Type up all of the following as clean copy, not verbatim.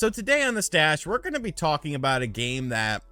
So today on the Stash, we're going to be talking about a game that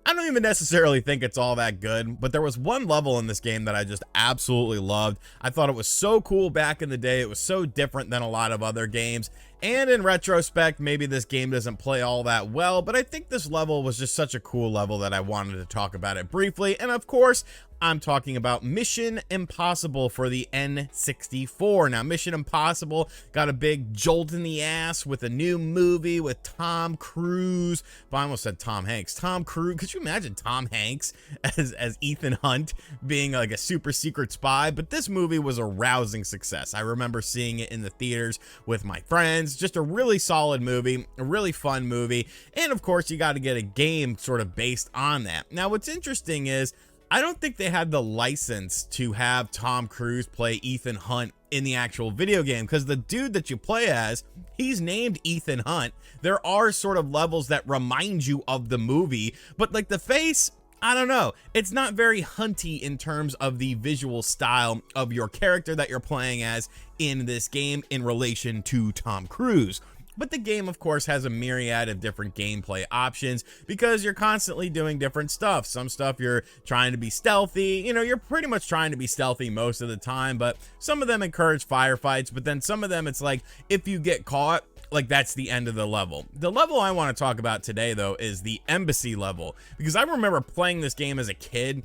I don't even necessarily think it's all that good, but there was one level in this game that I just absolutely loved. I thought it was so cool back in the day. It was so different than a lot of other games. And in retrospect, maybe this game doesn't play all that well, but I think this level was just such a cool level that I wanted to talk about it briefly. And of course, I'm talking about Mission Impossible for the N64. Now, Mission Impossible got a big jolt in the ass with a new movie with Tom Cruise. Well, I almost said Tom Hanks. Tom Cruise. Could you imagine Tom Hanks as Ethan Hunt being like a super secret spy? But this movie was a rousing success. I remember seeing it in the theaters with my friends. Just a really solid movie, a really fun movie. And of course, you got to get a game sort of based on that. Now, what's interesting is I don't think they had the license to have Tom Cruise play Ethan Hunt in the actual video game, because the dude that you play as, he's named Ethan Hunt. There are sort of levels that remind you of the movie, but like the face, I don't know. It's not very hunty in terms of the visual style of your character that you're playing as in this game in relation to Tom Cruise. But the game, of course, has a myriad of different gameplay options because you're constantly doing different stuff. Some stuff you're trying to be stealthy. You know, you're pretty much trying to be stealthy most of the time, but some of them encourage firefights. But then some of them, it's like, if you get caught, like that's the end of the level. The level I want to talk about today, though, is the embassy level, because I remember playing this game as a kid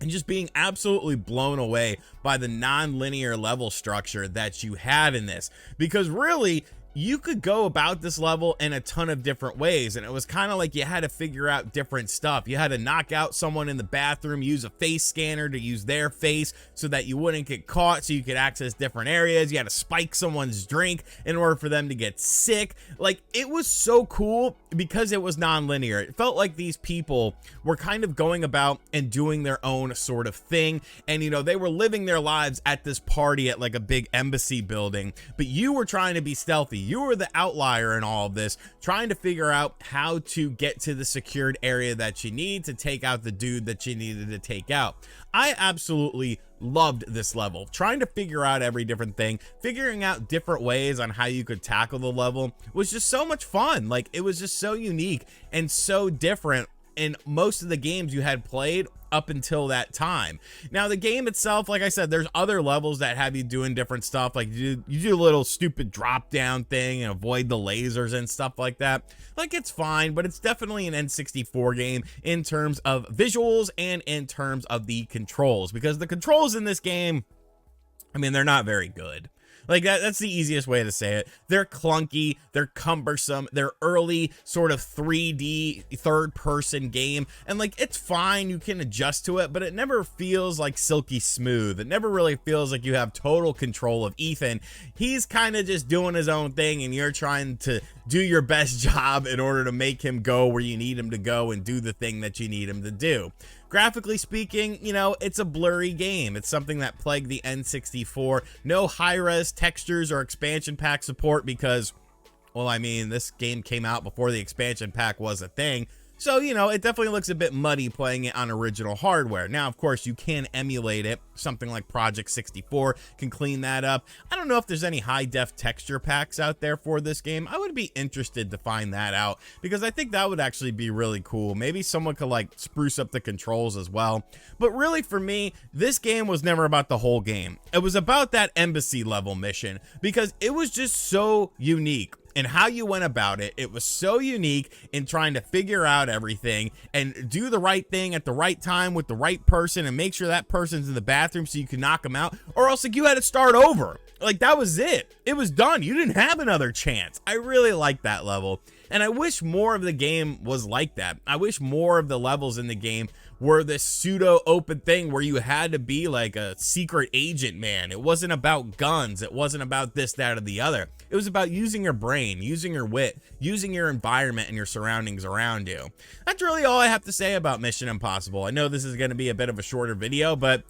and just being absolutely blown away by the non-linear level structure that you had in this, because really, you could go about this level in a ton of different ways, and it was kind of like you had to figure out different stuff. You had to knock out someone in the bathroom, use a face scanner to use their face so that you wouldn't get caught, so you could access different areas. You had to spike someone's drink in order for them to get sick. Like, it was so cool because it was non-linear. It felt like these people were kind of going about and doing their own sort of thing, and you know, they were living their lives at this party at like a big embassy building, but you were trying to be stealthy. You were the outlier in all of this, trying to figure out how to get to the secured area that you need to take out the dude that you needed to take out. I absolutely loved this level, trying to figure out every different thing, figuring out different ways on how you could tackle the level was just so much fun. Like, it was just so unique and so different in most of the games you had played up until that time. Now, the game itself, like I said, there's other levels that have you doing different stuff. Like you do a little stupid drop down thing and avoid the lasers and stuff like that. Like, it's fine, but it's definitely an N64 game in terms of visuals and in terms of the controls, because the controls in this game, I mean, they're not very good. Like, that's the easiest way to say it. They're clunky, they're cumbersome, they're early sort of 3D third person game, and like, it's fine, you can adjust to it, but it never feels like silky smooth. It never really feels like you have total control of Ethan. He's kind of just doing his own thing, and you're trying to do your best job in order to make him go where you need him to go and do the thing that you need him to do. Graphically speaking, you know, it's a blurry game. It's something that plagued the N64. No high-res textures or expansion pack support because, well, I mean, this game came out before the expansion pack was a thing. So, you know, it definitely looks a bit muddy playing it on original hardware. Now, of course, you can emulate it. Something like Project 64 can clean that up. I don't know if there's any high-def texture packs out there for this game. I would be interested to find that out, because I think that would actually be really cool. Maybe someone could, like, spruce up the controls as well. But really, for me, this game was never about the whole game. It was about that embassy level mission, because it was just so unique. And how you went about it, it was so unique in trying to figure out everything and do the right thing at the right time with the right person and make sure that person's in the bathroom so you can knock them out, or else like you had to start over. Like, that was it. It was done. You didn't have another chance. I really liked that level, and I wish more of the game was like that. I wish more of the levels in the game were this pseudo open thing where you had to be like a secret agent, man. It wasn't about guns. It wasn't about this, that, or the other. It was about using your brain, using your wit, using your environment and your surroundings around you. That's really all I have to say about Mission Impossible. I know this is going to be a bit of a shorter video, but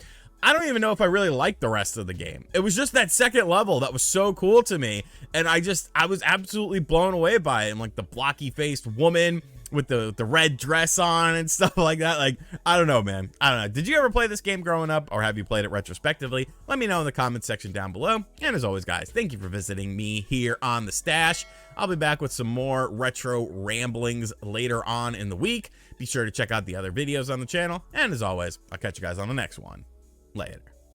I don't even know if I really liked the rest of the game. It was just that second level that was so cool to me, and I was absolutely blown away by it. And like the blocky faced woman with the red dress on and stuff like that. Like, I don't know, man. I don't know. Did you ever play this game growing up, or have you played it retrospectively? Let me know in the comments section down below. And as always, guys, thank you for visiting me here on The Stash. I'll be back with some more retro ramblings later on in the week. Be sure to check out the other videos on the channel. And as always, I'll catch you guys on the next one. Later.